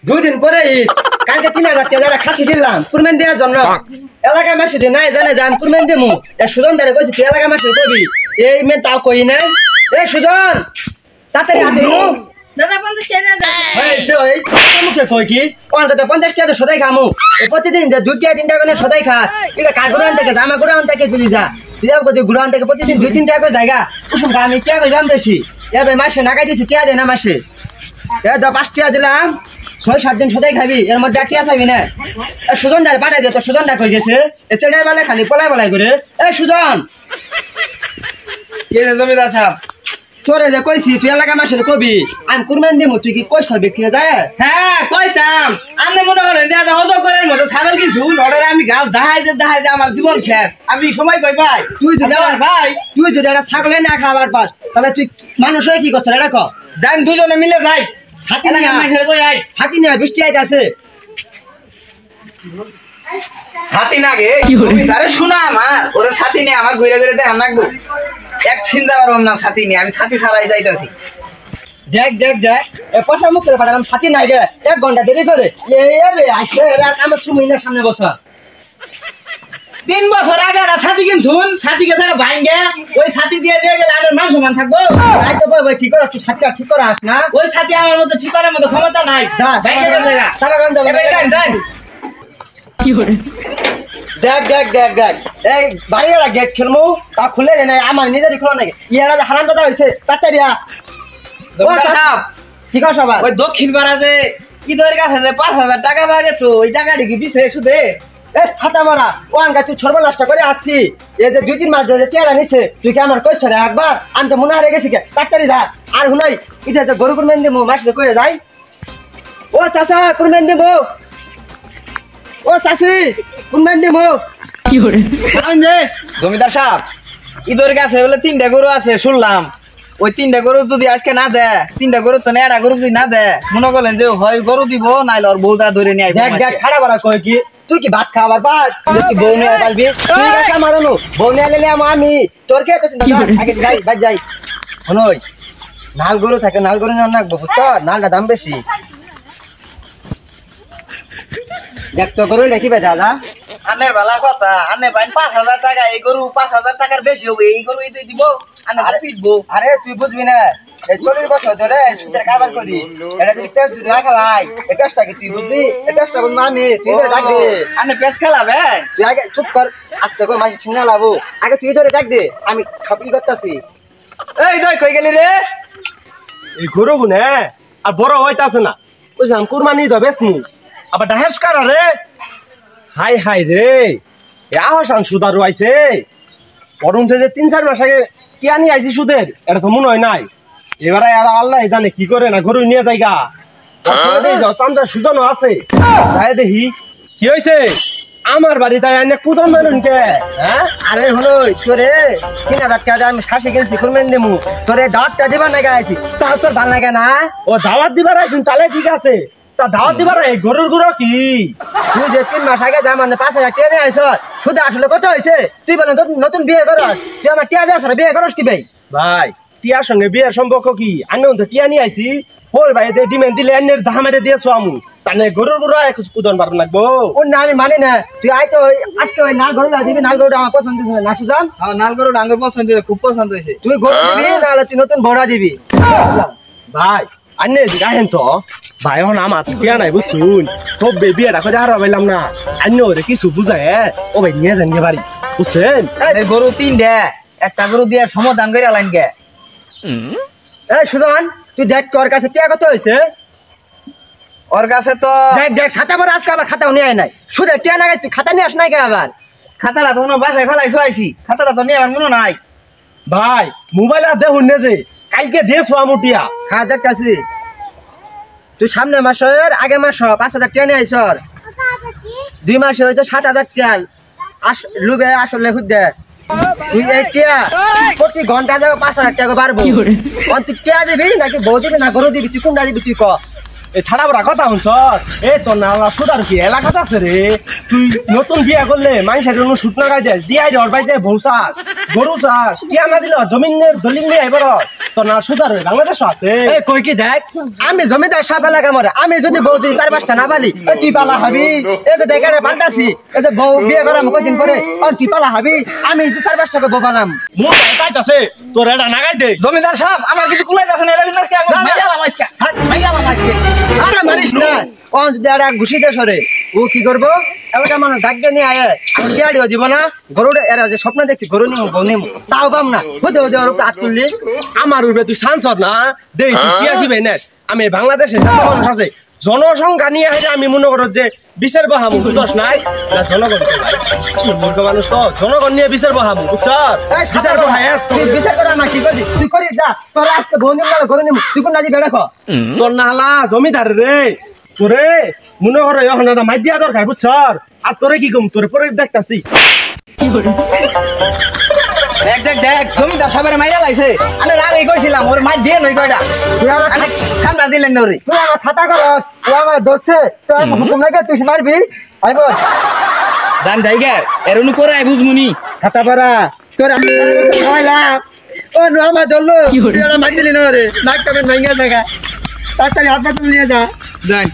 দুই দিন পরে কালকে 3000 টাকা খাসি দিলাম কুরবানি দেওয়ার জন্য। এলাকার মানুষ যদি নাই জানে যে আমি কুরবানি দেবো, সুজন দাঁড়ে কইছি তুই এলাকার মানুষ কবি এই মেয়ে তাও কই নাই। সুজন তাড়াতাড়ি হাতে সদাই খামু প্রতিদিন 2-3 করে সদাই খা। কাগুরান থেকে জামা গুড়ান থেকে তুলি যা গুড়ান থেকে প্রতিদিন 2-3 টাকা করে জায়গা কুসুম আমি কে কইলাম বেশি এবার মাসে নাগাই দিচ্ছি কে দেয় না মাসে 5 টাকা দিলাম 6-7 দিন সদাই খাবি এর মধ্যে টিয়া খাবি না। সুজন দাঁড়ে পাঠাই দিয়ে তো সুজন দা কই গেছে ছেড়ে বেলা খালি পলাই পলাই করে সুজন জমিদার সাহেব তোরে যে কইছি তুই এলাকা মাসের কবি আমি কুরবানি দিমু তুই কি কইছ বিক্রি যায়? হ্যাঁ কইতাম আপনি মনে করেন হজম করার মতো ছাগল কি ঝুল অর্ডারে আমি গাছ দাহাই আমার জীবন শেষ আমি সময় কই ভাই তুই যদি একটা ছাগলে না খাবার পাস তাহলে তুই মানুষ হয়ে কি করছ এটা ক যাই দুজনে মিলে যাই ছাতি নিয়ে বৃষ্টি আইতে আছে ছাতি না গে জমিদারে শোনা আমার ওরে ছাতি নিয়ে আমার ঘুরে ঘুরে দেখান লাগবো এক চিন্তা পারব না ছাতি নিয়ে আমি ছাতি ছাড়াই যাইতাছি। দেখ পয়সা মুখ করে পাঠালাম ছাতি নাই গে 1 ঘন্টা দেরি করে আমার সুমিনের সামনে বসা 3 বছর আগে ছাতি কিনছুন ছাতি কে ভাঙ্গে ওই ছাতি দিয়ে নিয়ে গেলে আর মান সমান থাকবো ঠিক কর তুই ছাতিটা ঠিক করে আস না ওই ছাতি আমার মতো ঠিক করার মতো ক্ষমতা নাই কি করে দেখ এই বাইরের গেট খেলমু তা খুলে নাই আমার নিজেরই খোলা নাকি ইয়ারা যে হারাম দাদা হইছে তাড়াতাড়িয়া ঠিক আছে সবাই ওই দক্ষিণ পাড়া যে ঈদের কাছে যে 5000 টাকা পাওয়া গেছো ওই টাকাটি কি দিছে সুদে ছাতা মারা ওয়ান গাছ তুই সর্বনাশটা করে আসছি এই যে 2-3 মাস ধরে চেয়ারা নিছে তুই কি আমার কইছ রে একবার আমি তো মনে হারে গেছি কে তাড়াতাড়ি যা আর হুনাই ইটা যে গরু কুরবানি দেবো মাসে কয়ে যাই ও চাচা কুরবানি দেবো ও চাচি কুরবানি দেবো কি করে জমিদার সাহেব ঈদের কাছে বলে 3টা গরু আছে শুনলাম ওই 3টা গরু যদি আজকে না দেয় 3টা গরু তো নেড়া গরু যদি না দেয় মনে করলেন যে হয় গরু দিব নাইলে ওর বউটা ধরে নিয়ে দেখ খারাপ আর কই কি তুই কি ভাত খাবার পাস তুই বউ নিয়ে পালবি তুই কাকা মারানো বউ নিয়ে এলে আমি তোর কে আগে যাই হনই নাল গরু থাকে নাল গরু না বুঝছ নালটা দাম বেশি দেখ তো গরু নাকি বে দাদা আনের ভালা কথা আনে পাইন 5000 টাকা এই গরু 5000 টাকার বেশি হবে এই গরু এই তুই দিব আনে পিটবো আরে তুই বুঝবি না এই 40 বছর ধরে সুদের কারবার করি এটা যদি পেস যদি না খেলাই এই পেসটা কি তুই বুঝবি এই পেসটা বুঝবি আমি তুই ধরে ডাক দে আনে পেস খেলাবে তুই আগে চুপ কর আস্তে করে মাঝে শুনে লাবো আগে তুই ধরে ডাক দে আমি সবই করতেছি এই দই কই গেলি রে এই গরু গুনে আর বড় হইতাছে না বুঝলাম কুরবানি তো বেসমু আবার ডাহেস কারা রে হাই রে আহসান সুদারু আইছে বরং যে 3-4 মাস আগে কি আনি আইছি সুদের এটা তো মনে হয় নাই এবারে আর আল্লাহ জানে কি করে না গরু নিয়ে যাইগা সুজনও আছে তাই দেখি কি হয়েছে আমার বাড়ি তাই এনে কুদন মেলুন কে হ্যাঁ আরে হলো তোরে 3000 টাকা আমি খাসি কিনছি কুরবানি দেবো তোরে দাওয়াতটা দিবা না গাইছি তাও তোর ভালো লাগে না ও দাওয়াত দিবার আইছুন তাহলে ঠিক আছে তা দাওয়াত দিবার এই গরুর গুড়ো কি তুই যে 3 মাস আগে দাম মানে 5000 টাকা নিয়ে আইছ শুধু আসলে কত হয়েছে তুই বলে নতুন বিয়ে করস তুই আমার টিয়া দেওয়া ছাড়া বিয়ে করস কি ভাই টিয়ার সঙ্গে বিয়ের সম্পর্ক কি আমি তো টিয়া নিয়ে আইছি ওর ভাই ডিমেন্ড দিলে এনের দামেরে দিয়েছো আমি তাহলে গরুর গুড়ো কুদন পারবো লাগবো ও না আমি মানি না তুই আই তো আজকে ওই নাল গরু দিবি নাল গরুটা আমার পছন্দ হয়েছে না সুজান নাল গরু ডাঙ্গর পছন্দ হয়েছে খুব পছন্দ হয়েছে তুই গরু দিবি নাহলে তুই নতুন বড়া দিবি ভাই আন্নে গাহেন তো ভাই এখন আমার টিয়া নাই বুঝছুন সব বিয়ে রাখো যা পাইলাম না আন্য ওরে কিছু বুঝায় ও ভাই নিয়ে যান বাড়ি বুঝছেন গরু 3টা একটা গরু দিয়ে সমাধান করে আলাইন গে এই সুজন তুই দেখ তোর কাছে টিয়া কত হয়েছে ওর কাছে তো দেখ ছাতা পরে আজকে আবার খাতাও নিয়ে আয় নাই শুধু টিয়া না তুই খাতা নিয়ে আস নাই কে আবার খাতাটা তো মনে বাসায় ফেলাইছো আইছি খাতাটা তো নিয়ে আমার মনে নাই ভাই মোবাইল আর দেখুন যে কালকে দিয়েছো আমি টিয়া হ্যাঁ দেখতেছি তুই সামনে মাসের আগে মাস 5000 টাকা নিয়ে আইস 2 মাসে হয়েছে 7000 টাকা লুবে আসলে হুদ্দে তুই এই টিয়া প্রতি ঘন্টা যাবে 5000 টাকা বাড়বো তুই টিয়া দিবি নাকি বউ দিবি না গরু দিবি তুই কোনটা দিবি তুই ক এই ছাড়া বড়া কথা শুনছ এই তোর নালা সুদার কি এলাকাতে আছে রে তুই নতুন বিয়ে করলে মানুষের জন্য শুট না গাই দেয় দিয়াই ওর বাড়িতে বউ চাষ গরু চাষ টিয়া না দিল জমিনের দলিল নিয়ে এবার তোর না সুদার হয়ে বাংলাদেশও আছে এই কই কি দেখ আমি জমিদার সাহেব এলাকা মরে আমি যদি বউ যদি 4-5টা না পালি তুই পালা হবি এই যে দেখারে পাল্টাছি এই যে বউ বিয়ে করাম কয়দিন পরে তুই পালা হবি আমি 4-5টা বউ পালাম মুখ চাইতাছে তোর এটা নাগাই দে জমিদার সাহেব আমার কিছু কুলাই যাচ্ছে না এটা কিন্তু আজকে আমার মাইয়ালাম আজকে আরে মারিস না ও যদি একটা ঘুষি দে সরে ও কি করবো এলাকা মানুষ ডাকিয়ে নিয়ে আয় আমি দিয়াড়িও দিব না গরুটা এরা যে স্বপ্ন দেখছি গরু নিমু বউ নিমু তাও পাম না হতে হতে ওর উপরে হাত তুললি আমার উপরে তুই সানসর না দেই তুই টিয়া দিবে নেস আমি বাংলাদেশে যত মানুষ আছে জনসংখ্যা নিয়ে হেরে আমি মনে করো যে বিচার বহামু বুঝছস নাই না জনগণ তো ভাই মূর্খ মানুষ তো জনগণ নিয়ে বিচার বহামু বুঝছস বিচার বহায় তুই বিচার করে আমার কি করবি তুই করিস যা তোর আজকে বউ নিমু না গরু নিমু তুই কোন নাজি বেড়া খো তোর নালা জমিদার রে তোরে মনে করো এখন একটা মাই দিয়া দরকার বুঝছস আর তোরে কি কম তোরে পরে দেখতাছি দেখ জমিদার সাহেবের মাইয়া লাইছে আমি রাগই কইছিলাম ওর মাই দিয়ে নই কয়টা তুই আমার ঠান্ডা দিলেন না ওরে তুই আমার খাতা করস ও আমার ধরছে তোর হুকুম লাগে তুই মারবি আইব জান জায়গা এরুন করে আই বুঝমুনি খাতা পারা তোর খাইলা ও নো আমার ধরলো তুই আমার মার দিলি না রে নাক কামে ভাঙা দেখা তাড়াতাড়ি হাত পা তুলে নিয়ে যা জান